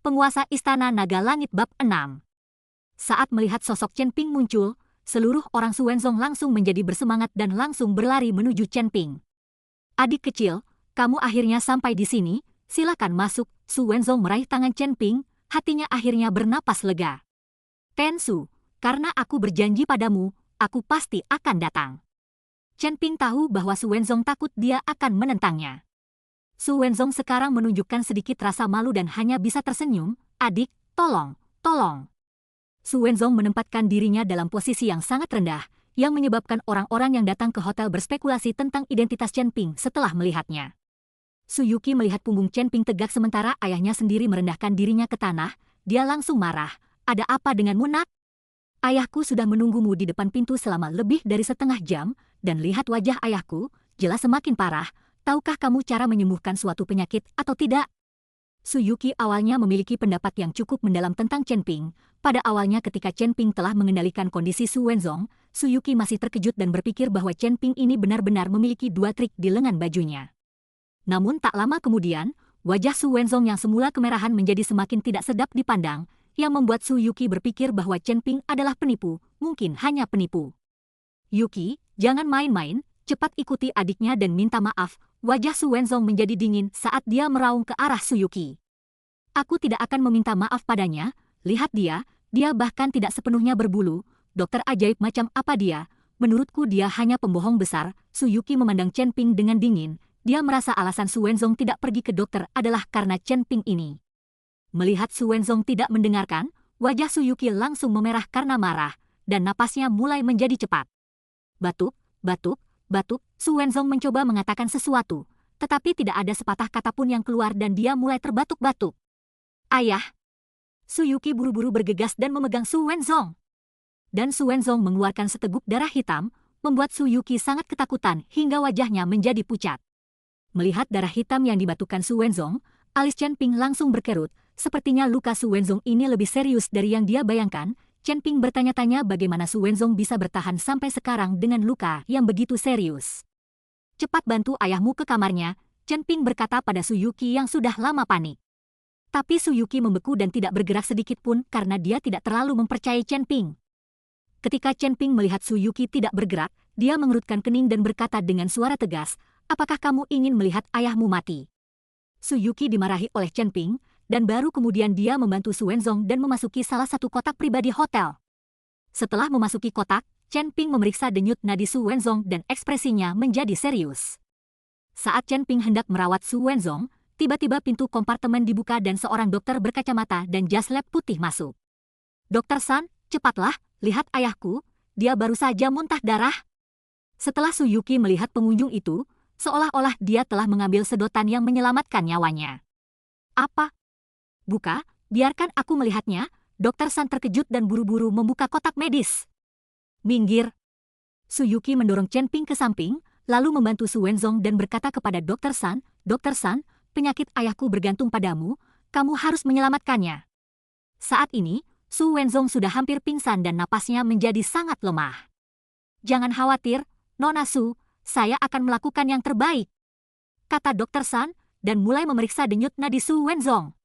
Penguasa Istana Naga Langit Bab 6. Saat melihat sosok Chen Ping muncul, seluruh orang Su Wenzong langsung menjadi bersemangat dan langsung berlari menuju Chen Ping. Adik kecil, kamu akhirnya sampai di sini, silakan masuk. Su Wenzong meraih tangan Chen Ping, hatinya akhirnya bernapas lega. Ten Su, karena aku berjanji padamu, aku pasti akan datang. Chen Ping tahu bahwa Su Wenzong takut dia akan menentangnya. Su Wenzong sekarang menunjukkan sedikit rasa malu dan hanya bisa tersenyum. Adik, tolong, tolong. Su Wenzong menempatkan dirinya dalam posisi yang sangat rendah, yang menyebabkan orang-orang yang datang ke hotel berspekulasi tentang identitas Chen Ping setelah melihatnya. Su Yuki melihat punggung Chen Ping tegak sementara ayahnya sendiri merendahkan dirinya ke tanah. Dia langsung marah. Ada apa denganmu, nak? Ayahku sudah menunggumu di depan pintu selama lebih dari setengah jam, dan lihat wajah ayahku, jelas semakin parah. Tahukah kamu cara menyembuhkan suatu penyakit atau tidak? Su Yuki awalnya memiliki pendapat yang cukup mendalam tentang Chen Ping. Pada awalnya ketika Chen Ping telah mengendalikan kondisi Su Wenzong, Su Yuki masih terkejut dan berpikir bahwa Chen Ping ini benar-benar memiliki dua trik di lengan bajunya. Namun tak lama kemudian, wajah Su Wenzong yang semula kemerahan menjadi semakin tidak sedap dipandang, yang membuat Su Yuki berpikir bahwa Chen Ping adalah penipu, mungkin hanya penipu. Yuki, jangan main-main, cepat ikuti adiknya dan minta maaf. Wajah Su Wenzong menjadi dingin saat dia meraung ke arah Su Yuki. Aku tidak akan meminta maaf padanya, lihat dia bahkan tidak sepenuhnya berbulu, dokter ajaib macam apa dia, menurutku dia hanya pembohong besar. Su Yuki memandang Chen Ping dengan dingin, dia merasa alasan Su Wenzong tidak pergi ke dokter adalah karena Chen Ping ini. Melihat Su Wenzong tidak mendengarkan, wajah Su Yuki langsung memerah karena marah, dan napasnya mulai menjadi cepat. Batuk, batuk, batuk. Su Wenzong mencoba mengatakan sesuatu, tetapi tidak ada sepatah kata pun yang keluar dan dia mulai terbatuk-batuk. Ayah! Su Yuki buru-buru bergegas dan memegang Su Wenzong. Dan Su Wenzong mengeluarkan seteguk darah hitam, membuat Su Yuki sangat ketakutan hingga wajahnya menjadi pucat. Melihat darah hitam yang dibatukan Su Wenzong, alis Chen Ping langsung berkerut, sepertinya luka Su Wenzong ini lebih serius dari yang dia bayangkan. Chen Ping bertanya-tanya bagaimana Su Wenzong bisa bertahan sampai sekarang dengan luka yang begitu serius. Cepat bantu ayahmu ke kamarnya, Chen Ping berkata pada Su Yuki yang sudah lama panik. Tapi Su Yuki membeku dan tidak bergerak sedikit pun karena dia tidak terlalu mempercayai Chen Ping. Ketika Chen Ping melihat Su Yuki tidak bergerak, dia mengerutkan kening dan berkata dengan suara tegas, apakah kamu ingin melihat ayahmu mati? Su Yuki dimarahi oleh Chen Ping, dan baru kemudian dia membantu Su Wenzong dan memasuki salah satu kotak pribadi hotel. Setelah memasuki kotak, Chen Ping memeriksa denyut nadi Su Wenzong dan ekspresinya menjadi serius. Saat Chen Ping hendak merawat Su Wenzong, tiba-tiba pintu kompartemen dibuka dan seorang dokter berkacamata dan jas lab putih masuk. Dokter San, cepatlah, lihat ayahku, dia baru saja muntah darah. Setelah Su Yuki melihat pengunjung itu, seolah-olah dia telah mengambil sedotan yang menyelamatkan nyawanya. Apa? Buka, biarkan aku melihatnya. Dokter San terkejut dan buru-buru membuka kotak medis. Minggir. Su Yuki mendorong Chen Ping ke samping, lalu membantu Su Wenzong dan berkata kepada Dokter San, Dokter San, penyakit ayahku bergantung padamu, kamu harus menyelamatkannya. Saat ini, Su Wenzong sudah hampir pingsan dan napasnya menjadi sangat lemah. Jangan khawatir, Nona Su, saya akan melakukan yang terbaik, kata Dokter San, dan mulai memeriksa denyut nadi Su Wenzong.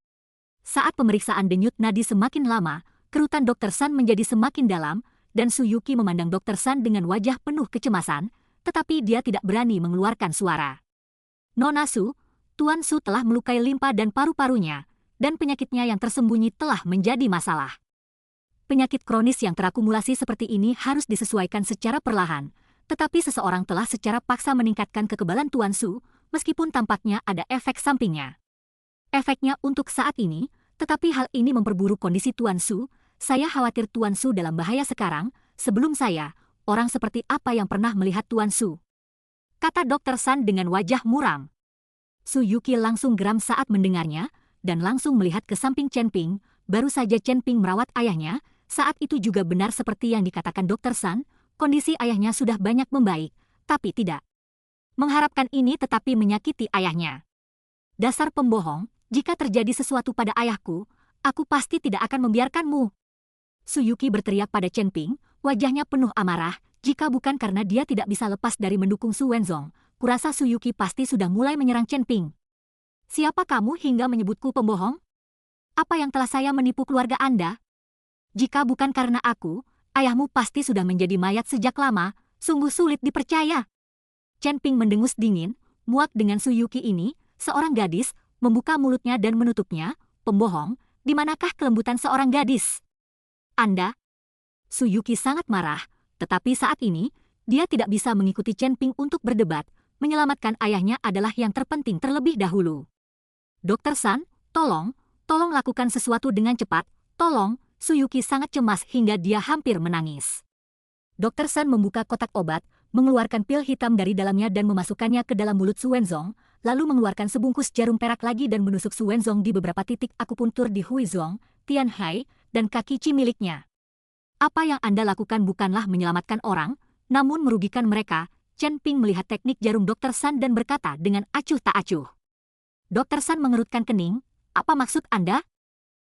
Saat pemeriksaan denyut nadi semakin lama, kerutan Dokter San menjadi semakin dalam, dan Su Yuki memandang Dokter San dengan wajah penuh kecemasan, tetapi dia tidak berani mengeluarkan suara. Nona Su, Tuan Su telah melukai limpa dan paru-parunya, dan penyakitnya yang tersembunyi telah menjadi masalah. Penyakit kronis yang terakumulasi seperti ini harus disesuaikan secara perlahan, tetapi seseorang telah secara paksa meningkatkan kekebalan Tuan Su, meskipun tampaknya ada efek sampingnya. Efeknya untuk saat ini, tetapi hal ini memperburuk kondisi Tuan Su. Saya khawatir Tuan Su dalam bahaya sekarang. Sebelum saya, orang seperti apa yang pernah melihat Tuan Su? Kata Dokter San dengan wajah muram. Su Yuki langsung geram saat mendengarnya, dan langsung melihat ke samping Chen Ping. Baru saja Chen Ping merawat ayahnya, saat itu juga benar seperti yang dikatakan Dokter San, kondisi ayahnya sudah banyak membaik, tapi tidak mengharapkan ini tetapi menyakiti ayahnya. Dasar pembohong, jika terjadi sesuatu pada ayahku, aku pasti tidak akan membiarkanmu. Su Yuki berteriak pada Chen Ping, wajahnya penuh amarah, jika bukan karena dia tidak bisa lepas dari mendukung Su Wenzong, kurasa Su Yuki pasti sudah mulai menyerang Chen Ping. Siapa kamu hingga menyebutku pembohong? Apa yang telah saya menipu keluarga Anda? Jika bukan karena aku, ayahmu pasti sudah menjadi mayat sejak lama, sungguh sulit dipercaya. Chen Ping mendengus dingin, muak dengan Su Yuki ini, seorang gadis, membuka mulutnya dan menutupnya, pembohong, di manakah kelembutan seorang gadis? Anda? Su Yuki sangat marah, tetapi saat ini, dia tidak bisa mengikuti Chen Ping untuk berdebat, menyelamatkan ayahnya adalah yang terpenting terlebih dahulu. Dokter San, tolong lakukan sesuatu dengan cepat, tolong, Su Yuki sangat cemas hingga dia hampir menangis. Dokter San membuka kotak obat, mengeluarkan pil hitam dari dalamnya dan memasukkannya ke dalam mulut Su Wenzong, lalu mengeluarkan sebungkus jarum perak lagi dan menusuk Su Wenzong di beberapa titik akupuntur di Huizong, Tianhai, dan kaki Qi miliknya. Apa yang Anda lakukan bukanlah menyelamatkan orang, namun merugikan mereka. Chen Ping melihat teknik jarum Dokter San dan berkata dengan acuh tak acuh. Dokter San mengerutkan kening, apa maksud Anda?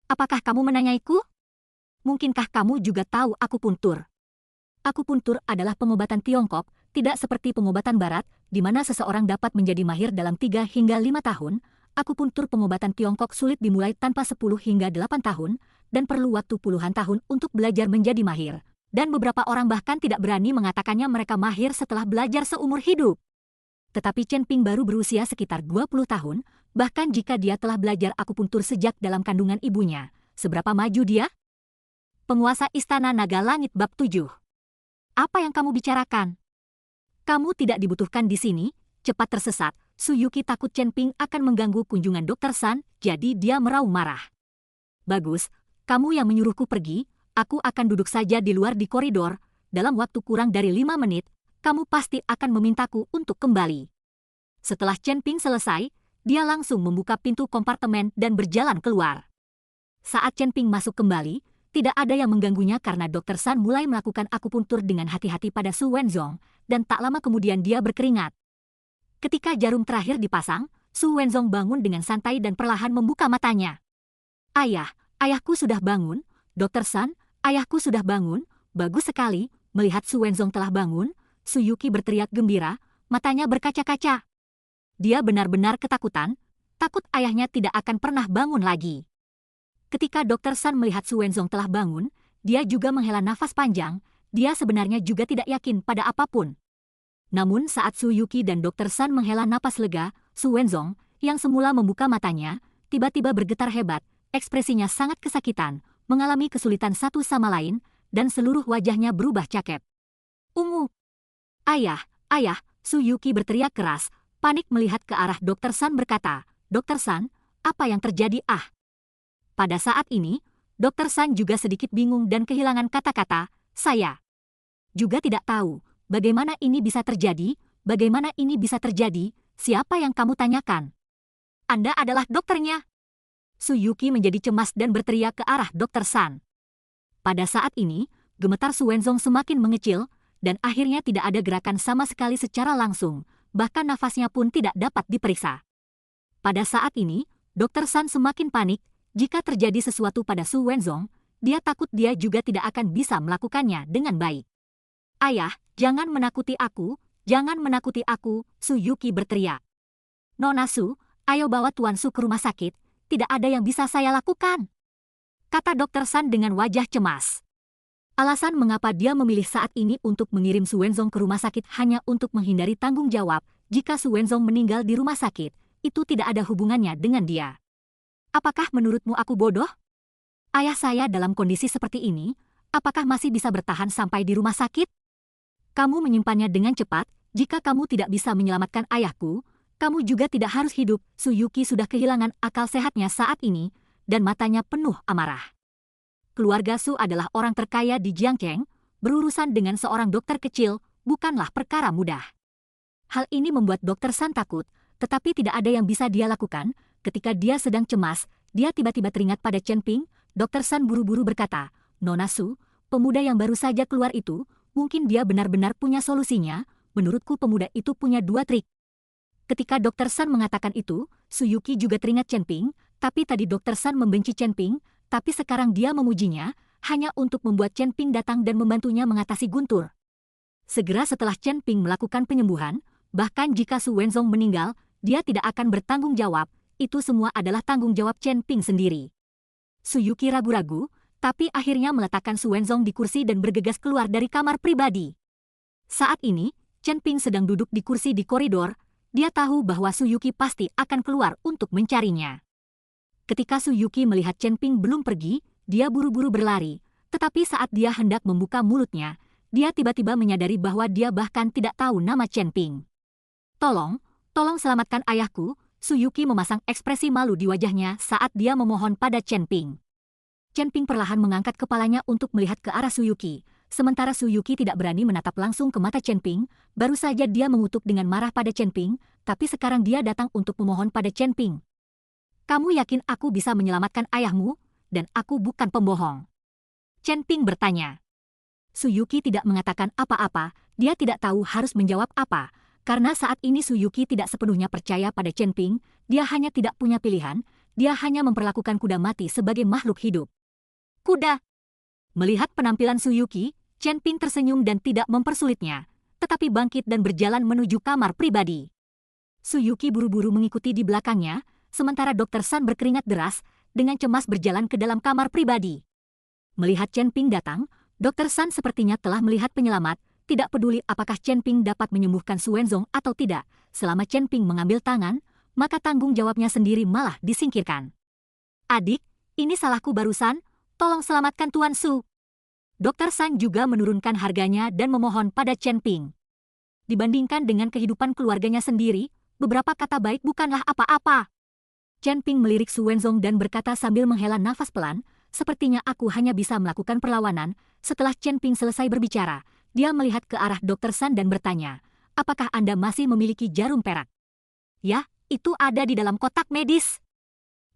Apakah kamu menanyaiku? Mungkinkah kamu juga tahu akupuntur? Akupuntur adalah pengobatan Tiongkok, tidak seperti pengobatan Barat, di mana seseorang dapat menjadi mahir dalam 3 hingga 5 tahun. Akupuntur pengobatan Tiongkok sulit dimulai tanpa 10 hingga 8 tahun, dan perlu waktu puluhan tahun untuk belajar menjadi mahir. Dan beberapa orang bahkan tidak berani mengatakannya mereka mahir setelah belajar seumur hidup. Tetapi Chen Ping baru berusia sekitar 20 tahun, bahkan jika dia telah belajar akupuntur sejak dalam kandungan ibunya. Seberapa maju dia? Penguasa Istana Naga Langit Bab 7. Apa yang kamu bicarakan? Kamu tidak dibutuhkan di sini, cepat tersesat. Su Yuki takut Chen Ping akan mengganggu kunjungan Dokter San, jadi dia meraung marah. Bagus, kamu yang menyuruhku pergi, aku akan duduk saja di luar di koridor, dalam waktu kurang dari 5 menit, kamu pasti akan memintaku untuk kembali. Setelah Chen Ping selesai, dia langsung membuka pintu kompartemen dan berjalan keluar. Saat Chen Ping masuk kembali, tidak ada yang mengganggunya karena Dokter San mulai melakukan akupuntur dengan hati-hati pada Su Wenzong, dan tak lama kemudian dia berkeringat. Ketika jarum terakhir dipasang, Su Wenzong bangun dengan santai dan perlahan membuka matanya. Ayahku sudah bangun, Dokter San, ayahku sudah bangun, bagus sekali, melihat Su Wenzong telah bangun, Su Yuki berteriak gembira, matanya berkaca-kaca. Dia benar-benar ketakutan, takut ayahnya tidak akan pernah bangun lagi. Ketika Dokter San melihat Su Wenzong telah bangun, dia juga menghela nafas panjang, dia sebenarnya juga tidak yakin pada apapun. Namun saat Su Yuki dan Dokter San menghela napas lega, Su Wenzong, yang semula membuka matanya, tiba-tiba bergetar hebat, ekspresinya sangat kesakitan, mengalami kesulitan satu sama lain, dan seluruh wajahnya berubah cakep. Ungu! Ayah! Su Yuki berteriak keras, panik melihat ke arah Dokter San berkata, Dokter San, apa yang terjadi Pada saat ini, Dokter San juga sedikit bingung dan kehilangan kata-kata, saya juga tidak tahu, bagaimana ini bisa terjadi, siapa yang kamu tanyakan? Anda adalah dokternya. Su Yuki menjadi cemas dan berteriak ke arah Dokter San. Pada saat ini, gemetar Su Wenzong semakin mengecil, dan akhirnya tidak ada gerakan sama sekali secara langsung, bahkan nafasnya pun tidak dapat diperiksa. Pada saat ini, Dokter San semakin panik, jika terjadi sesuatu pada Su Wenzong, dia takut dia juga tidak akan bisa melakukannya dengan baik. Ayah, jangan menakuti aku, Su Yuki berteriak. Nona Su, ayo bawa Tuan Su ke rumah sakit, tidak ada yang bisa saya lakukan, kata Dokter San dengan wajah cemas. Alasan mengapa dia memilih saat ini untuk mengirim Su Wenzong ke rumah sakit hanya untuk menghindari tanggung jawab jika Su Wenzong meninggal di rumah sakit, itu tidak ada hubungannya dengan dia. Apakah menurutmu aku bodoh? Ayah saya dalam kondisi seperti ini, apakah masih bisa bertahan sampai di rumah sakit? Kamu menyimpannya dengan cepat, jika kamu tidak bisa menyelamatkan ayahku, kamu juga tidak harus hidup. Su Yuki sudah kehilangan akal sehatnya saat ini, dan matanya penuh amarah. Keluarga Su adalah orang terkaya di Jiangcheng, berurusan dengan seorang dokter kecil, bukanlah perkara mudah. Hal ini membuat Dokter San takut, tetapi tidak ada yang bisa dia lakukan. Ketika dia sedang cemas, dia tiba-tiba teringat pada Chen Ping. Dokter San buru-buru berkata, Nona Su, pemuda yang baru saja keluar itu, mungkin dia benar-benar punya solusinya, menurutku pemuda itu punya 2 trik. Ketika Dokter San mengatakan itu, Su Yuki juga teringat Chen Ping, tapi tadi Dokter San membenci Chen Ping, tapi sekarang dia memujinya, hanya untuk membuat Chen Ping datang dan membantunya mengatasi guntur. Segera setelah Chen Ping melakukan penyembuhan, bahkan jika Su Wenzong meninggal, dia tidak akan bertanggung jawab, itu semua adalah tanggung jawab Chen Ping sendiri. Suyuki ragu-ragu, tapi akhirnya meletakkan Su Wenzong di kursi dan bergegas keluar dari kamar pribadi. Saat ini, Chen Ping sedang duduk di kursi di koridor. Dia tahu bahwa Suyuki pasti akan keluar untuk mencarinya. Ketika Suyuki melihat Chen Ping belum pergi, dia buru-buru berlari. Tetapi saat dia hendak membuka mulutnya, dia tiba-tiba menyadari bahwa dia bahkan tidak tahu nama Chen Ping. Tolong selamatkan ayahku." Suyuki memasang ekspresi malu di wajahnya saat dia memohon pada Chen Ping. Chen Ping perlahan mengangkat kepalanya untuk melihat ke arah Suyuki. Sementara Suyuki tidak berani menatap langsung ke mata Chen Ping, baru saja dia mengutuk dengan marah pada Chen Ping, tapi sekarang dia datang untuk memohon pada Chen Ping. "Kamu yakin aku bisa menyelamatkan ayahmu? Dan aku bukan pembohong?" Chen Ping bertanya. Suyuki tidak mengatakan apa-apa, dia tidak tahu harus menjawab apa. Karena saat ini Suyuki tidak sepenuhnya percaya pada Chen Ping, dia hanya tidak punya pilihan, dia hanya memperlakukan kuda mati sebagai makhluk hidup. "Kuda?" Melihat penampilan Suyuki, Chen Ping tersenyum dan tidak mempersulitnya, tetapi bangkit dan berjalan menuju kamar pribadi. Suyuki buru-buru mengikuti di belakangnya, sementara Dr. Sun berkeringat deras, dengan cemas berjalan ke dalam kamar pribadi. Melihat Chen Ping datang, Dr. Sun sepertinya telah melihat penyelamat. Tidak peduli apakah Chen Ping dapat menyembuhkan Su Wenzong atau tidak, selama Chen Ping mengambil tangan, maka tanggung jawabnya sendiri malah disingkirkan. "Adik, ini salahku barusan, tolong selamatkan Tuan Su." Dr. Sun juga menurunkan harganya dan memohon pada Chen Ping. Dibandingkan dengan kehidupan keluarganya sendiri, beberapa kata baik bukanlah apa-apa. Chen Ping melirik Su Wenzong dan berkata sambil menghela nafas pelan, "Sepertinya aku hanya bisa melakukan perlawanan." Setelah Chen Ping selesai berbicara, dia melihat ke arah Dr. Sun dan bertanya, "Apakah Anda masih memiliki jarum perak?" "Ya, itu ada di dalam kotak medis."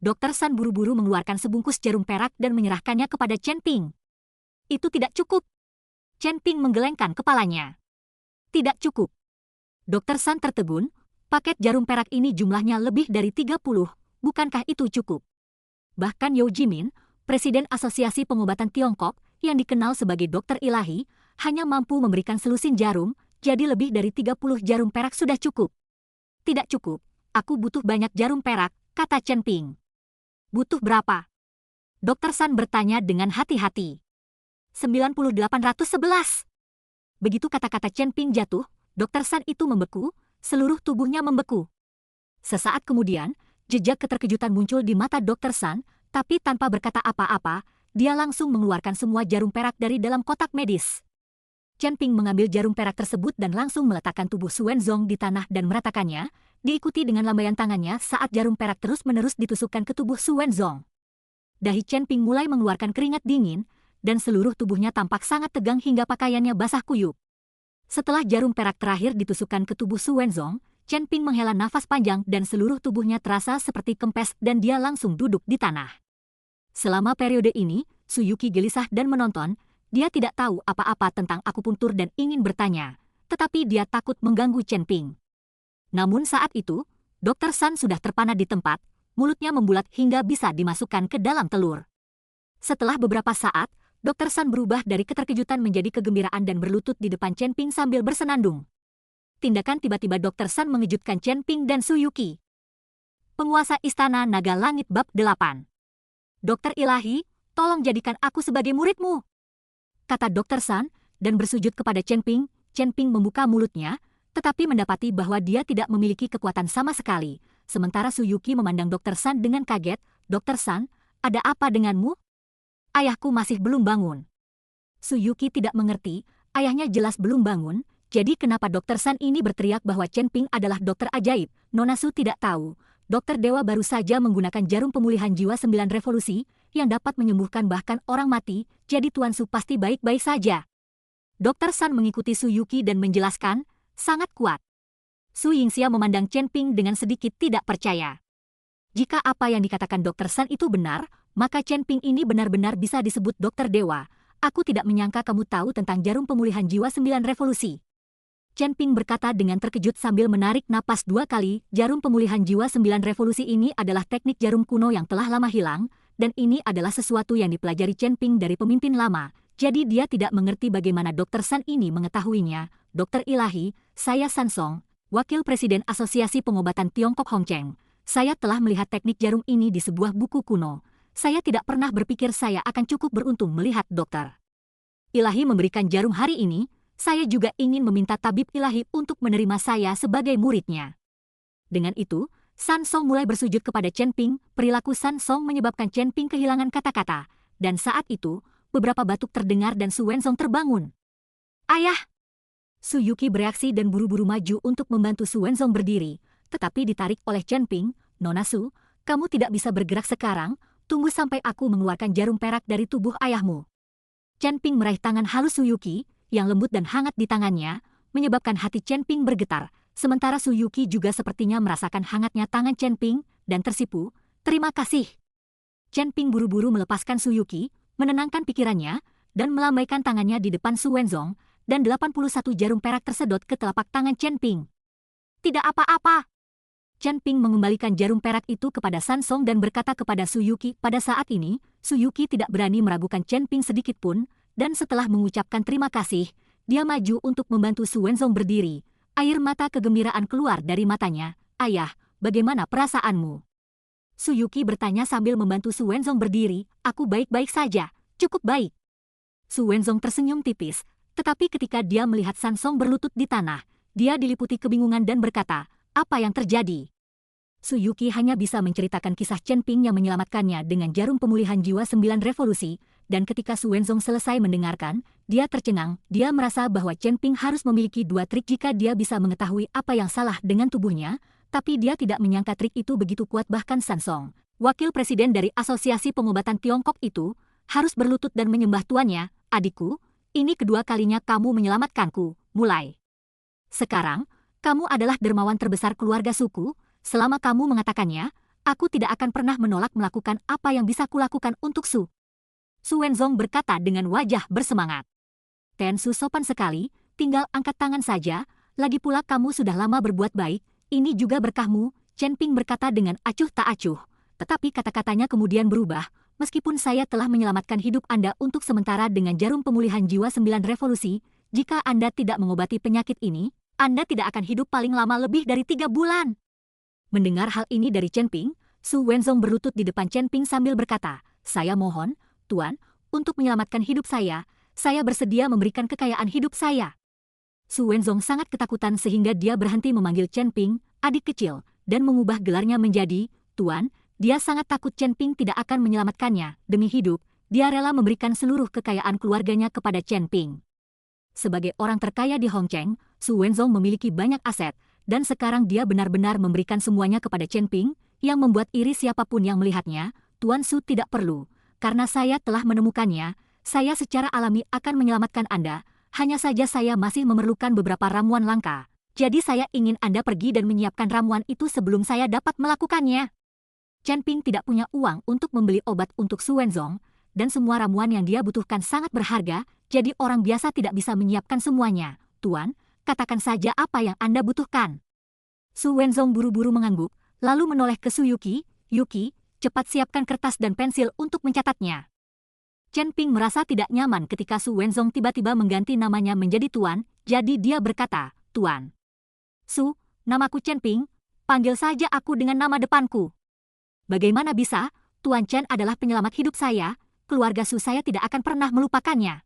Dr. Sun buru-buru mengeluarkan sebungkus jarum perak dan menyerahkannya kepada Chen Ping. "Itu tidak cukup." Chen Ping menggelengkan kepalanya. "Tidak cukup." Dr. Sun tertegun, "Paket jarum perak ini jumlahnya lebih dari 30, bukankah itu cukup?" Bahkan Yao Jimin, Presiden Asosiasi Pengobatan Tiongkok, yang dikenal sebagai dokter ilahi, hanya mampu memberikan selusin jarum, jadi lebih dari 30 jarum perak sudah cukup. "Tidak cukup, aku butuh banyak jarum perak," kata Chen Ping. "Butuh berapa?" Dr. Sun bertanya dengan hati-hati. 9.811. Begitu kata-kata Chen Ping jatuh, Dr. Sun itu membeku, seluruh tubuhnya membeku. Sesaat kemudian, jejak keterkejutan muncul di mata Dr. Sun, tapi tanpa berkata apa-apa, dia langsung mengeluarkan semua jarum perak dari dalam kotak medis. Chen Ping mengambil jarum perak tersebut dan langsung meletakkan tubuh Su Wenzong di tanah dan meratakannya, diikuti dengan lambaian tangannya saat jarum perak terus-menerus ditusukkan ke tubuh Su Wenzong. Dahi Chen Ping mulai mengeluarkan keringat dingin, dan seluruh tubuhnya tampak sangat tegang hingga pakaiannya basah kuyup. Setelah jarum perak terakhir ditusukkan ke tubuh Su Wenzong, Chen Ping menghela nafas panjang dan seluruh tubuhnya terasa seperti kempes dan dia langsung duduk di tanah. Selama periode ini, Suyuki gelisah dan menonton. Dia tidak tahu apa-apa tentang akupuntur dan ingin bertanya, tetapi dia takut mengganggu Chen Ping. Namun saat itu, Dr. Sun sudah terpana di tempat, mulutnya membulat hingga bisa dimasukkan ke dalam telur. Setelah beberapa saat, Dr. Sun berubah dari keterkejutan menjadi kegembiraan dan berlutut di depan Chen Ping sambil bersenandung. Tindakan tiba-tiba Dr. Sun mengejutkan Chen Ping dan Suyuki. Penguasa Istana Naga Langit Bab 8. "Dokter ilahi, tolong jadikan aku sebagai muridmu," kata Dr. Sun, dan bersujud kepada Chen Ping. Chen Ping membuka mulutnya, tetapi mendapati bahwa dia tidak memiliki kekuatan sama sekali. Sementara Suyuki memandang Dr. Sun dengan kaget. "Dr. Sun, ada apa denganmu?" "Ayahku masih belum bangun." Suyuki tidak mengerti, ayahnya jelas belum bangun, jadi kenapa Dr. Sun ini berteriak bahwa Chen Ping adalah dokter ajaib. Nona Su tidak tahu, Dokter Dewa baru saja menggunakan jarum pemulihan jiwa 9 revolusi, yang dapat menyembuhkan bahkan orang mati, jadi Tuan Su pasti baik-baik saja. Dr. Sun mengikuti Suyuki dan menjelaskan, sangat kuat. Su Yingxia memandang Chen Ping dengan sedikit tidak percaya. Jika apa yang dikatakan Dr. Sun itu benar, maka Chen Ping ini benar-benar bisa disebut Dokter Dewa. Aku tidak menyangka kamu tahu tentang jarum pemulihan jiwa 9 revolusi. Chen Ping berkata dengan terkejut sambil menarik napas 2 kali. Jarum pemulihan jiwa 9 revolusi ini adalah teknik jarum kuno yang telah lama hilang, dan ini adalah sesuatu yang dipelajari Chen Ping dari pemimpin lama. Jadi dia tidak mengerti bagaimana Dr. Sun ini mengetahuinya. "Dokter ilahi, saya San Song, Wakil Presiden Asosiasi Pengobatan Tiongkok Hong Cheng. Saya telah melihat teknik jarum ini di sebuah buku kuno. saya tidak pernah berpikir saya akan cukup beruntung melihat dokter ilahi memberikan jarum hari ini. Saya juga ingin meminta tabib ilahi untuk menerima saya sebagai muridnya. Dengan itu, San Song mulai bersujud kepada Chen Ping. Perilaku San Song menyebabkan Chen Ping kehilangan kata-kata, dan saat itu, beberapa batuk terdengar dan Su Wenzong terbangun. Ayah! Su Yuqi bereaksi dan buru-buru maju untuk membantu Su Wenzong berdiri, tetapi ditarik oleh Chen Ping. Nona Su, kamu tidak bisa bergerak sekarang, tunggu sampai aku mengeluarkan jarum perak dari tubuh ayahmu. Chen Ping meraih tangan halus Su Yuqi, yang lembut dan hangat di tangannya, menyebabkan hati Chen Ping bergetar, sementara Su Yuqi juga sepertinya merasakan hangatnya tangan Chen Ping, dan tersipu. Terima kasih. Chen Ping buru-buru melepaskan Su Yuqi, menenangkan pikirannya, dan melambaikan tangannya di depan Su Wenzong, dan 81 jarum perak tersedot ke telapak tangan Chen Ping. Tidak apa-apa. Chen Ping mengembalikan jarum perak itu kepada San Song dan berkata kepada Su Yuqi. Pada saat ini, Su Yuqi tidak berani meragukan Chen Ping sedikit pun, dan setelah mengucapkan terima kasih, dia maju untuk membantu Su Wenzong berdiri. Air mata kegembiraan keluar dari matanya. Ayah, bagaimana perasaanmu? Su Yuqi bertanya sambil membantu Su Wenzong berdiri. Aku baik-baik saja, cukup baik. Su Wenzong tersenyum tipis, tetapi ketika dia melihat San Song berlutut di tanah, dia diliputi kebingungan dan berkata, apa yang terjadi? Su Yuqi hanya bisa menceritakan kisah Chen Ping yang menyelamatkannya dengan jarum pemulihan jiwa 9 revolusi, dan ketika Su Wenzong selesai mendengarkan, dia tercengang. Dia merasa bahwa Chen Ping harus memiliki 2 trik jika dia bisa mengetahui apa yang salah dengan tubuhnya, tapi dia tidak menyangka trik itu begitu kuat. Bahkan San Song, wakil presiden dari Asosiasi Pengobatan Tiongkok itu, harus berlutut dan menyembah tuannya. Adikku, ini kedua kalinya kamu menyelamatkanku. Mulai sekarang, kamu adalah dermawan terbesar keluarga suku. Selama kamu mengatakannya, aku tidak akan pernah menolak melakukan apa yang bisa kulakukan untuk Su. Su Wenzong berkata dengan wajah bersemangat. Ten Su sopan sekali, tinggal angkat tangan saja, lagi pula kamu sudah lama berbuat baik, ini juga berkahmu, Chen Ping berkata dengan acuh tak acuh. Tetapi kata-katanya kemudian berubah, meskipun saya telah menyelamatkan hidup Anda untuk sementara dengan jarum pemulihan jiwa 9 revolusi, jika Anda tidak mengobati penyakit ini, Anda tidak akan hidup paling lama lebih dari 3 bulan. Mendengar hal ini dari Chen Ping, Su Wenzong berlutut di depan Chen Ping sambil berkata, saya mohon, Tuan, untuk menyelamatkan hidup saya bersedia memberikan kekayaan hidup saya. Su Wenzong sangat ketakutan sehingga dia berhenti memanggil Chen Ping, adik kecil, dan mengubah gelarnya menjadi, Tuan. Dia sangat takut Chen Ping tidak akan menyelamatkannya. Demi hidup, dia rela memberikan seluruh kekayaan keluarganya kepada Chen Ping. Sebagai orang terkaya di Hongcheng, Su Wenzong memiliki banyak aset, dan sekarang dia benar-benar memberikan semuanya kepada Chen Ping, yang membuat iri siapapun yang melihatnya. Tuan Su tidak perlu. Karena saya telah menemukannya, saya secara alami akan menyelamatkan Anda, hanya saja saya masih memerlukan beberapa ramuan langka. Jadi saya ingin Anda pergi dan menyiapkan ramuan itu sebelum saya dapat melakukannya. Chen Ping tidak punya uang untuk membeli obat untuk Su Wenzong, dan semua ramuan yang dia butuhkan sangat berharga, jadi orang biasa tidak bisa menyiapkan semuanya. Tuan, katakan saja apa yang Anda butuhkan. Su Wenzong buru-buru mengangguk, lalu menoleh ke Su Yuqi. Yuqi, cepat siapkan kertas dan pensil untuk mencatatnya. Chen Ping merasa tidak nyaman ketika Su Wenzong tiba-tiba mengganti namanya menjadi Tuan, jadi dia berkata, Tuan. Su, namaku Chen Ping, panggil saja aku dengan nama depanku. Bagaimana bisa, Tuan Chen adalah penyelamat hidup saya, keluarga Su saya tidak akan pernah melupakannya.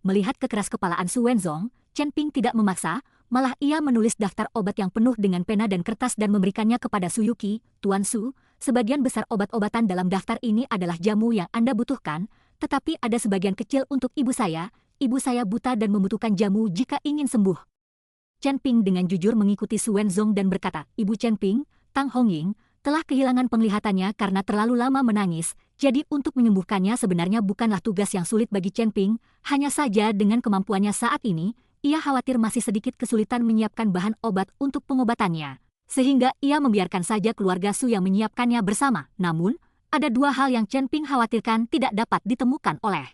Melihat kekeras-kepalaan Su Wenzong, Chen Ping tidak memaksa, malah ia menulis daftar obat yang penuh dengan pena dan kertas dan memberikannya kepada Su Yuqi. Tuan Su, sebagian besar obat-obatan dalam daftar ini adalah jamu yang Anda butuhkan, tetapi ada sebagian kecil untuk ibu saya. Ibu saya buta dan membutuhkan jamu jika ingin sembuh. Chen Ping dengan jujur mengikuti Su Wenzong dan berkata, Ibu Chen Ping, Tang Hongying, telah kehilangan penglihatannya karena terlalu lama menangis, jadi untuk menyembuhkannya sebenarnya bukanlah tugas yang sulit bagi Chen Ping, hanya saja dengan kemampuannya saat ini, ia khawatir masih sedikit kesulitan menyiapkan bahan obat untuk pengobatannya. Sehingga ia membiarkan saja keluarga Su yang menyiapkannya bersama. Namun, ada 2 hal yang Chen Ping khawatirkan tidak dapat ditemukan oleh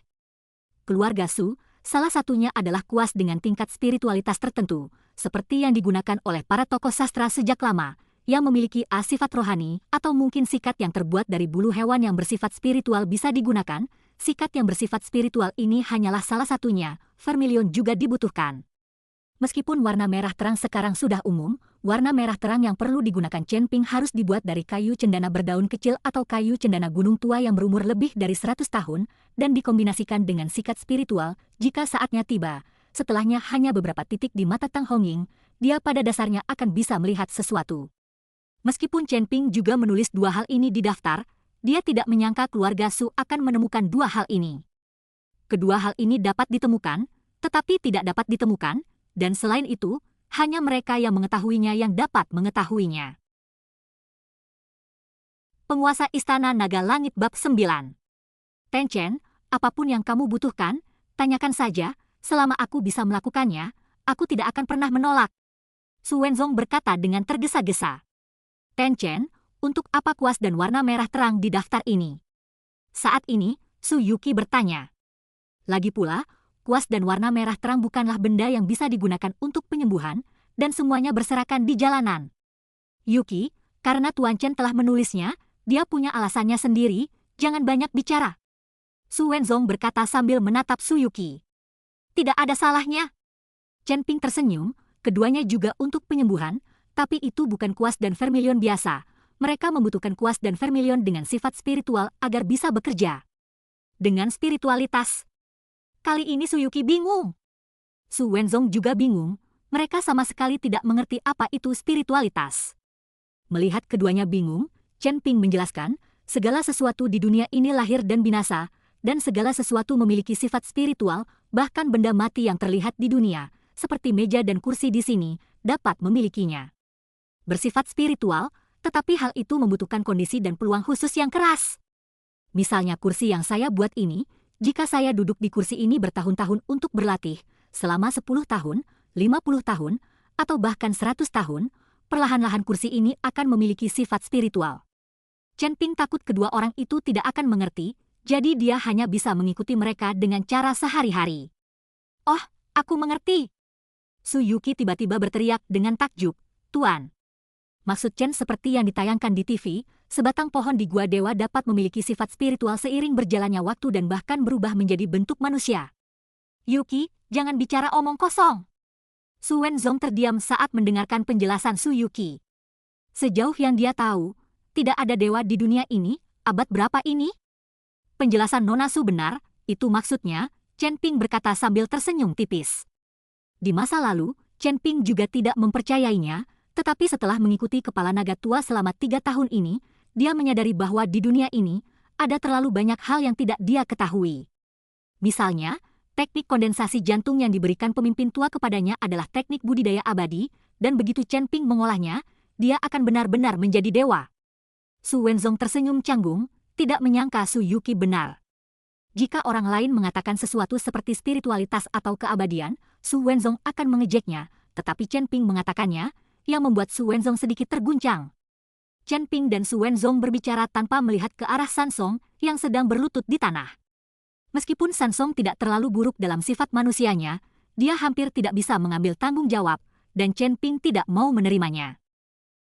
keluarga Su. Salah satunya adalah kuas dengan tingkat spiritualitas tertentu, seperti yang digunakan oleh para tokoh sastra sejak lama, yang memiliki sifat rohani, atau mungkin sikat yang terbuat dari bulu hewan yang bersifat spiritual bisa digunakan. Sikat yang bersifat spiritual ini hanyalah salah satunya, vermilion juga dibutuhkan. Meskipun warna merah terang sekarang sudah umum, Warna merah terang yang perlu digunakan Chen Ping harus dibuat dari kayu cendana berdaun kecil atau kayu cendana gunung tua yang berumur lebih dari 100 tahun dan dikombinasikan dengan sikat spiritual jika saatnya tiba. Setelahnya hanya beberapa titik di mata Tang Hongying, dia pada dasarnya akan bisa melihat sesuatu. Meskipun Chen Ping juga menulis dua hal ini di daftar, dia tidak menyangka keluarga Su akan menemukan dua hal ini. Kedua hal ini dapat ditemukan, tetapi tidak dapat ditemukan, dan selain itu, hanya mereka yang mengetahuinya yang dapat mengetahuinya. Penguasa Istana Naga Langit Bab 9. Ten Chen, apapun yang kamu butuhkan, tanyakan saja, selama aku bisa melakukannya, aku tidak akan pernah menolak. Su Wenzong berkata dengan tergesa-gesa. Ten Chen, untuk apa kuas dan warna merah terang di daftar ini? Saat ini, Su Yuqi bertanya. Lagi pula, kuas dan warna merah terang bukanlah benda yang bisa digunakan untuk penyembuhan, dan semuanya berserakan di jalanan. Yuqi, karena Tuan Chen telah menulisnya, dia punya alasannya sendiri, jangan banyak bicara. Su Wenzong berkata sambil menatap Su Yuqi. Tidak ada salahnya. Chen Ping tersenyum, keduanya juga untuk penyembuhan, tapi itu bukan kuas dan vermilion biasa. Mereka membutuhkan kuas dan vermilion dengan sifat spiritual agar bisa bekerja. Dengan spiritualitas. Kali ini Su Yuqi bingung. Su Wenzong juga bingung, mereka sama sekali tidak mengerti apa itu spiritualitas. Melihat keduanya bingung, Chen Ping menjelaskan, segala sesuatu di dunia ini lahir dan binasa, dan segala sesuatu memiliki sifat spiritual, bahkan benda mati yang terlihat di dunia, seperti meja dan kursi di sini, dapat memilikinya. Bersifat spiritual, tetapi hal itu membutuhkan kondisi dan peluang khusus yang keras. Misalnya kursi yang saya buat ini, jika saya duduk di kursi ini bertahun-tahun untuk berlatih, selama 10 tahun, 50 tahun, atau bahkan 100 tahun, perlahan-lahan kursi ini akan memiliki sifat spiritual. Chen Ping takut kedua orang itu tidak akan mengerti, jadi dia hanya bisa mengikuti mereka dengan cara sehari-hari. Oh, aku mengerti. Su Yuqi tiba-tiba berteriak dengan takjub, Tuan. Maksud Chen seperti yang ditayangkan di TV, sebatang pohon di Gua Dewa dapat memiliki sifat spiritual seiring berjalannya waktu dan bahkan berubah menjadi bentuk manusia. Yuqi, jangan bicara omong kosong. Su Wenzong terdiam saat mendengarkan penjelasan Su Yuqi. Sejauh yang dia tahu, tidak ada dewa di dunia ini, abad berapa ini? Penjelasan Nona Su benar, itu maksudnya, Chen Ping berkata sambil tersenyum tipis. Di masa lalu, Chen Ping juga tidak mempercayainya, tetapi setelah mengikuti kepala naga tua selama 3 tahun ini, dia menyadari bahwa di dunia ini, ada terlalu banyak hal yang tidak dia ketahui. Misalnya, teknik kondensasi jantung yang diberikan pemimpin tua kepadanya adalah teknik budidaya abadi, dan begitu Chen Ping mengolahnya, dia akan benar-benar menjadi dewa. Su Wenzong tersenyum canggung, tidak menyangka Su Yuqi benar. Jika orang lain mengatakan sesuatu seperti spiritualitas atau keabadian, Su Wenzong akan mengejeknya, tetapi Chen Ping mengatakannya, yang membuat Su Wenzong sedikit terguncang. Chen Ping dan Su Wenzong berbicara tanpa melihat ke arah Sansong yang sedang berlutut di tanah. Meskipun Sansong tidak terlalu buruk dalam sifat manusianya, dia hampir tidak bisa mengambil tanggung jawab, dan Chen Ping tidak mau menerimanya.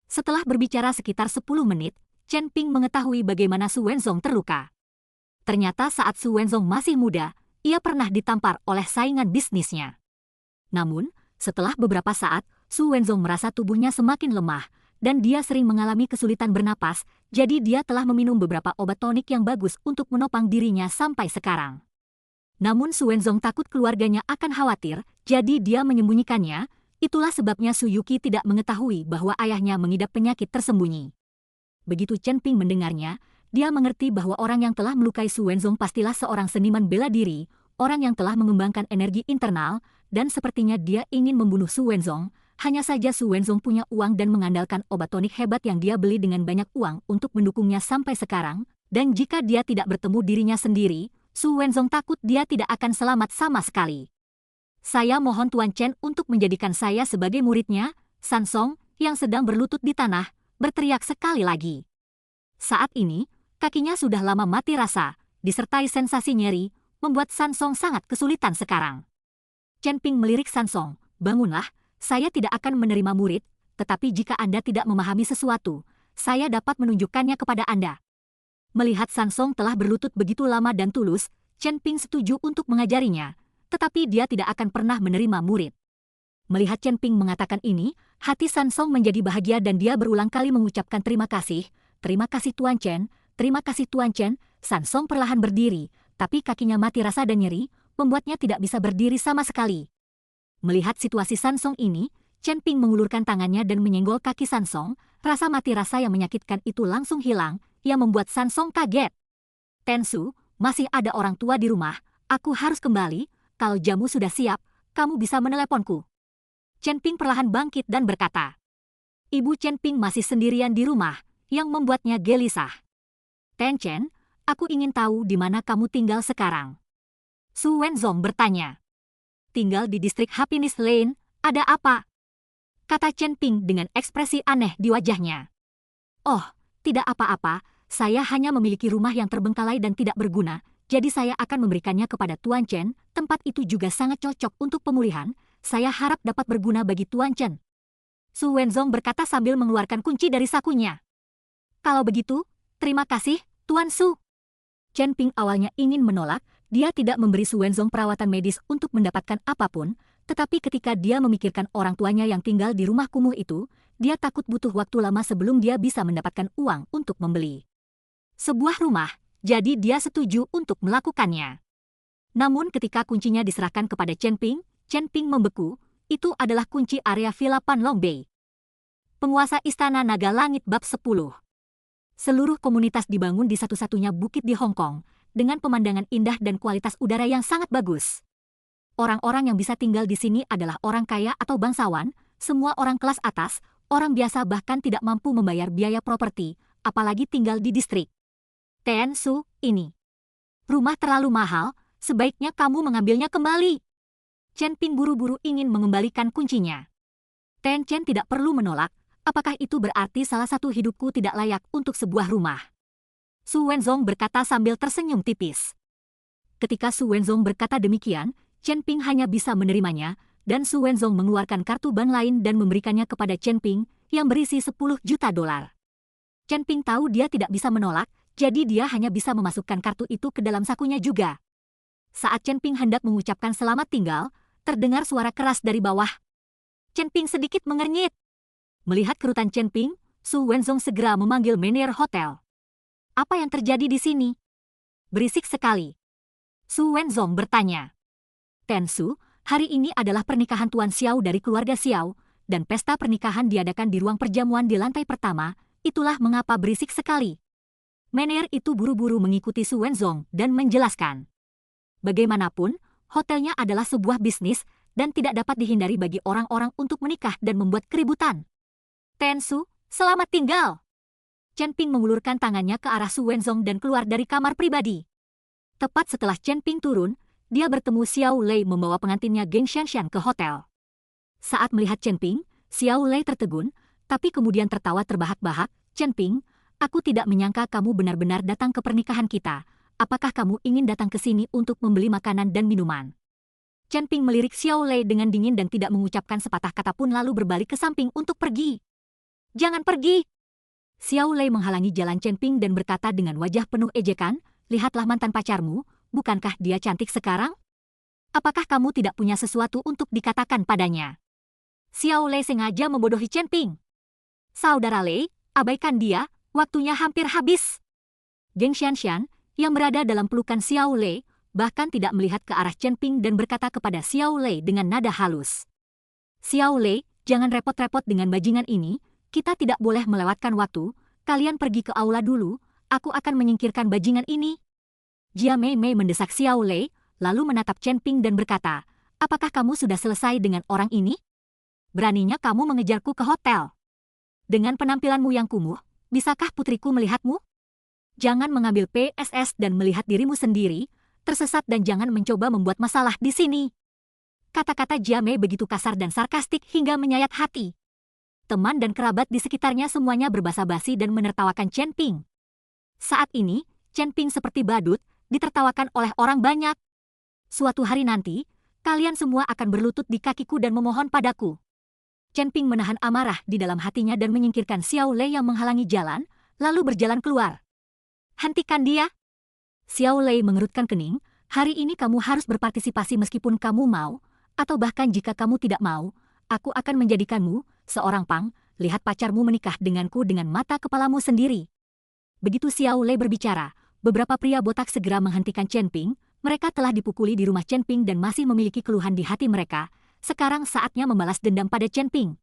Setelah berbicara sekitar 10 menit, Chen Ping mengetahui bagaimana Su Wenzong terluka. Ternyata saat Su Wenzong masih muda, ia pernah ditampar oleh saingan bisnisnya. Namun, setelah beberapa saat, Su Wenzong merasa tubuhnya semakin lemah, dan dia sering mengalami kesulitan bernapas, jadi dia telah meminum beberapa obat tonik yang bagus untuk menopang dirinya sampai sekarang. Namun Su Wenzong takut keluarganya akan khawatir, jadi dia menyembunyikannya, itulah sebabnya Su Yuqi tidak mengetahui bahwa ayahnya mengidap penyakit tersembunyi. Begitu Chen Ping mendengarnya, dia mengerti bahwa orang yang telah melukai Su Wenzong pastilah seorang seniman bela diri, orang yang telah mengembangkan energi internal, dan sepertinya dia ingin membunuh Su Wenzong. Hanya saja Su Wenzong punya uang dan mengandalkan obat tonik hebat yang dia beli dengan banyak uang untuk mendukungnya sampai sekarang, dan jika dia tidak bertemu dirinya sendiri, Su Wenzong takut dia tidak akan selamat sama sekali. Saya mohon Tuan Chen untuk menjadikan saya sebagai muridnya, Sansong, yang sedang berlutut di tanah, berteriak sekali lagi. Saat ini, kakinya sudah lama mati rasa, disertai sensasi nyeri, membuat Sansong sangat kesulitan sekarang. Chen Ping melirik Sansong, bangunlah, saya tidak akan menerima murid, tetapi jika Anda tidak memahami sesuatu, saya dapat menunjukkannya kepada Anda. Melihat Sansong telah berlutut begitu lama dan tulus, Chen Ping setuju untuk mengajarinya, tetapi dia tidak akan pernah menerima murid. Melihat Chen Ping mengatakan ini, hati Sansong menjadi bahagia dan dia berulang kali mengucapkan terima kasih. Terima kasih Tuan Chen, terima kasih Tuan Chen. Sansong perlahan berdiri, tapi kakinya mati rasa dan nyeri, membuatnya tidak bisa berdiri sama sekali. Melihat situasi Sansong ini, Chen Ping mengulurkan tangannya dan menyenggol kaki Sansong. Rasa mati rasa yang menyakitkan itu langsung hilang, yang membuat Sansong kaget. Tensu, masih ada orang tua di rumah, aku harus kembali, kalau jamu sudah siap, kamu bisa meneleponku. Chen Ping perlahan bangkit dan berkata. Ibu Chen Ping masih sendirian di rumah, yang membuatnya gelisah. Ten Chen, aku ingin tahu di mana kamu tinggal sekarang. Su Wenzong bertanya. Tinggal di distrik Happiness Lane, ada apa? Kata Chen Ping dengan ekspresi aneh di wajahnya. Oh, tidak apa-apa, saya hanya memiliki rumah yang terbengkalai dan tidak berguna, jadi saya akan memberikannya kepada Tuan Chen, tempat itu juga sangat cocok untuk pemulihan, saya harap dapat berguna bagi Tuan Chen. Su Wenzong berkata sambil mengeluarkan kunci dari sakunya. Kalau begitu, terima kasih, Tuan Su. Chen Ping awalnya ingin menolak, dia tidak memberi Su Wenzong perawatan medis untuk mendapatkan apapun, tetapi ketika dia memikirkan orang tuanya yang tinggal di rumah kumuh itu, dia takut butuh waktu lama sebelum dia bisa mendapatkan uang untuk membeli sebuah rumah, jadi dia setuju untuk melakukannya. Namun ketika kuncinya diserahkan kepada Chen Ping membeku, itu adalah kunci area Villa Panlong Bay. Penguasa Istana Naga Langit Bab 10. Seluruh komunitas dibangun di satu-satunya bukit di Hong Kong, dengan pemandangan indah dan kualitas udara yang sangat bagus. Orang-orang yang bisa tinggal di sini adalah orang kaya atau bangsawan, semua orang kelas atas, orang biasa bahkan tidak mampu membayar biaya properti, apalagi tinggal di distrik Ten Su ini. Rumah terlalu mahal, sebaiknya kamu mengambilnya kembali. Chen Ping buru-buru ingin mengembalikan kuncinya. Ten Chen tidak perlu menolak, apakah itu berarti salah satu hidupku tidak layak untuk sebuah rumah? Su Wenzong berkata sambil tersenyum tipis. Ketika Su Wenzong berkata demikian, Chen Ping hanya bisa menerimanya, dan Su Wenzong mengeluarkan kartu bank lain dan memberikannya kepada Chen Ping, yang berisi 10 juta dolar. Chen Ping tahu dia tidak bisa menolak, jadi dia hanya bisa memasukkan kartu itu ke dalam sakunya juga. Saat Chen Ping hendak mengucapkan selamat tinggal, terdengar suara keras dari bawah. Chen Ping sedikit mengernyit. Melihat kerutan Chen Ping, Su Wenzong segera memanggil manajer hotel. Apa yang terjadi di sini? Berisik sekali. Su Wenzong bertanya. Ten Su, hari ini adalah pernikahan Tuan Xiao dari keluarga Xiao, dan pesta pernikahan diadakan di ruang perjamuan di lantai pertama, itulah mengapa berisik sekali. Manajer itu buru-buru mengikuti Su Wenzong dan menjelaskan. Bagaimanapun, hotelnya adalah sebuah bisnis dan tidak dapat dihindari bagi orang-orang untuk menikah dan membuat keributan. Ten Su, selamat tinggal. Chen Ping mengulurkan tangannya ke arah Su Wenzong dan keluar dari kamar pribadi. Tepat setelah Chen Ping turun, dia bertemu Xiao Lei membawa pengantinnya Geng Shanshan ke hotel. Saat melihat Chen Ping, Xiao Lei tertegun, tapi kemudian tertawa terbahak-bahak. Chen Ping, aku tidak menyangka kamu benar-benar datang ke pernikahan kita. Apakah kamu ingin datang ke sini untuk membeli makanan dan minuman? Chen Ping melirik Xiao Lei dengan dingin dan tidak mengucapkan sepatah kata pun lalu berbalik ke samping untuk pergi. Jangan pergi! Xiao Lei menghalangi jalan Chen Ping dan berkata dengan wajah penuh ejekan, lihatlah mantan pacarmu, bukankah dia cantik sekarang? Apakah kamu tidak punya sesuatu untuk dikatakan padanya? Xiao Lei sengaja membodohi Chen Ping. Saudara Lei, abaikan dia, waktunya hampir habis. Geng Shanshan, yang berada dalam pelukan Xiao Lei, bahkan tidak melihat ke arah Chen Ping dan berkata kepada Xiao Lei dengan nada halus. Xiao Lei, jangan repot-repot dengan bajingan ini, kita tidak boleh melewatkan waktu, kalian pergi ke aula dulu, aku akan menyingkirkan bajingan ini. Jia Mei Mei mendesak Xiao Lei, lalu menatap Chen Ping dan berkata, apakah kamu sudah selesai dengan orang ini? Beraninya kamu mengejarku ke hotel. Dengan penampilanmu yang kumuh, bisakah putriku melihatmu? Jangan mengambil PSS dan melihat dirimu sendiri, tersesat dan jangan mencoba membuat masalah di sini. Kata-kata Jia Mei begitu kasar dan sarkastik hingga menyayat hati. Teman dan kerabat di sekitarnya semuanya berbasa-basi dan menertawakan Chen Ping. Saat ini, Chen Ping seperti badut, ditertawakan oleh orang banyak. Suatu hari nanti, kalian semua akan berlutut di kakiku dan memohon padaku. Chen Ping menahan amarah di dalam hatinya dan menyingkirkan Xiao Lei yang menghalangi jalan, lalu berjalan keluar. Hentikan dia! Xiao Lei mengerutkan kening, hari ini kamu harus berpartisipasi meskipun kamu mau, atau bahkan jika kamu tidak mau, Aku akan menjadikanmu seorang pang, lihat pacarmu menikah denganku dengan mata kepalamu sendiri. Begitu Xiao Lei berbicara, beberapa pria botak segera menghentikan Chen Ping. Mereka telah dipukuli di rumah Chen Ping dan masih memiliki keluhan di hati mereka. Sekarang saatnya membalas dendam pada Chen Ping.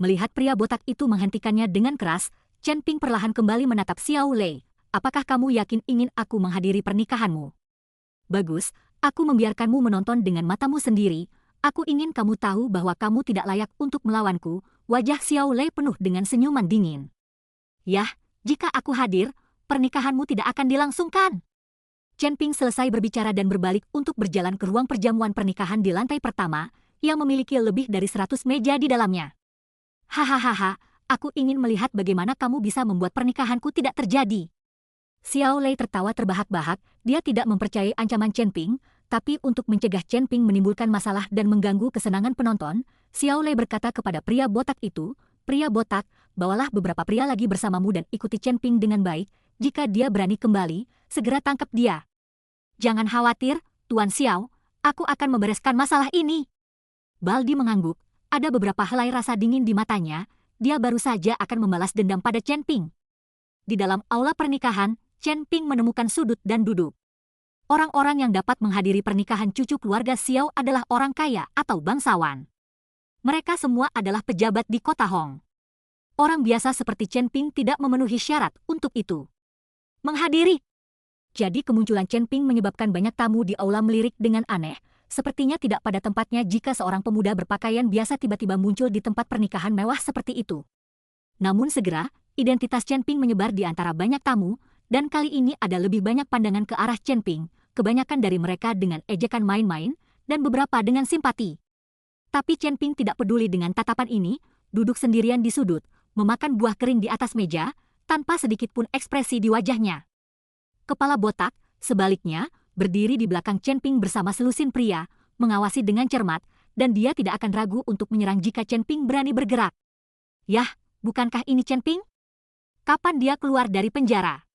Melihat pria botak itu menghentikannya dengan keras, Chen Ping perlahan kembali menatap Xiao Lei. Apakah kamu yakin ingin aku menghadiri pernikahanmu? Bagus, aku membiarkanmu menonton dengan matamu sendiri. Aku ingin kamu tahu bahwa kamu tidak layak untuk melawanku. Wajah Xiao Lei penuh dengan senyuman dingin. Yah, jika aku hadir, pernikahanmu tidak akan dilangsungkan. Chen Ping selesai berbicara dan berbalik untuk berjalan ke ruang perjamuan pernikahan di lantai pertama, yang memiliki lebih dari 100 meja di dalamnya. Hahaha, aku ingin melihat bagaimana kamu bisa membuat pernikahanku tidak terjadi. Xiao Lei tertawa terbahak-bahak, dia tidak mempercayai ancaman Chen Ping, tapi untuk mencegah Chen Ping menimbulkan masalah dan mengganggu kesenangan penonton, Xiao Lei berkata kepada pria botak itu, "Pria botak, bawalah beberapa pria lagi bersamamu dan ikuti Chen Ping dengan baik. Jika dia berani kembali, segera tangkap dia." "Jangan khawatir, Tuan Xiao, aku akan membereskan masalah ini." Baldi mengangguk, ada beberapa helai rasa dingin di matanya, dia baru saja akan membalas dendam pada Chen Ping. Di dalam aula pernikahan, Chen Ping menemukan sudut dan duduk. Orang-orang yang dapat menghadiri pernikahan cucu keluarga Xiao adalah orang kaya atau bangsawan. Mereka semua adalah pejabat di kota Hong. Orang biasa seperti Chen Ping tidak memenuhi syarat untuk itu. Menghadiri. Jadi kemunculan Chen Ping menyebabkan banyak tamu di aula melirik dengan aneh. Sepertinya tidak pada tempatnya jika seorang pemuda berpakaian biasa tiba-tiba muncul di tempat pernikahan mewah seperti itu. Namun segera, identitas Chen Ping menyebar di antara banyak tamu, dan kali ini ada lebih banyak pandangan ke arah Chen Ping, kebanyakan dari mereka dengan ejekan main-main, dan beberapa dengan simpati. Tapi Chen Ping tidak peduli dengan tatapan ini, duduk sendirian di sudut, memakan buah kering di atas meja, tanpa sedikit pun ekspresi di wajahnya. Kepala botak, sebaliknya, berdiri di belakang Chen Ping bersama selusin pria, mengawasi dengan cermat, dan dia tidak akan ragu untuk menyerang jika Chen Ping berani bergerak. Yah, bukankah ini Chen Ping? Kapan dia keluar dari penjara?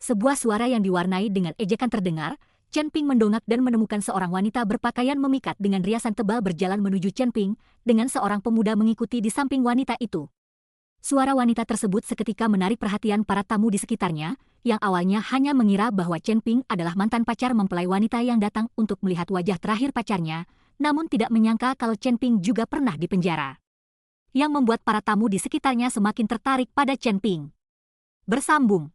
Sebuah suara yang diwarnai dengan ejekan terdengar. Chen Ping mendongak dan menemukan seorang wanita berpakaian memikat dengan riasan tebal berjalan menuju Chen Ping, dengan seorang pemuda mengikuti di samping wanita itu. Suara wanita tersebut seketika menarik perhatian para tamu di sekitarnya, yang awalnya hanya mengira bahwa Chen Ping adalah mantan pacar mempelai wanita yang datang untuk melihat wajah terakhir pacarnya, namun tidak menyangka kalau Chen Ping juga pernah di penjara. Yang membuat para tamu di sekitarnya semakin tertarik pada Chen Ping. Bersambung.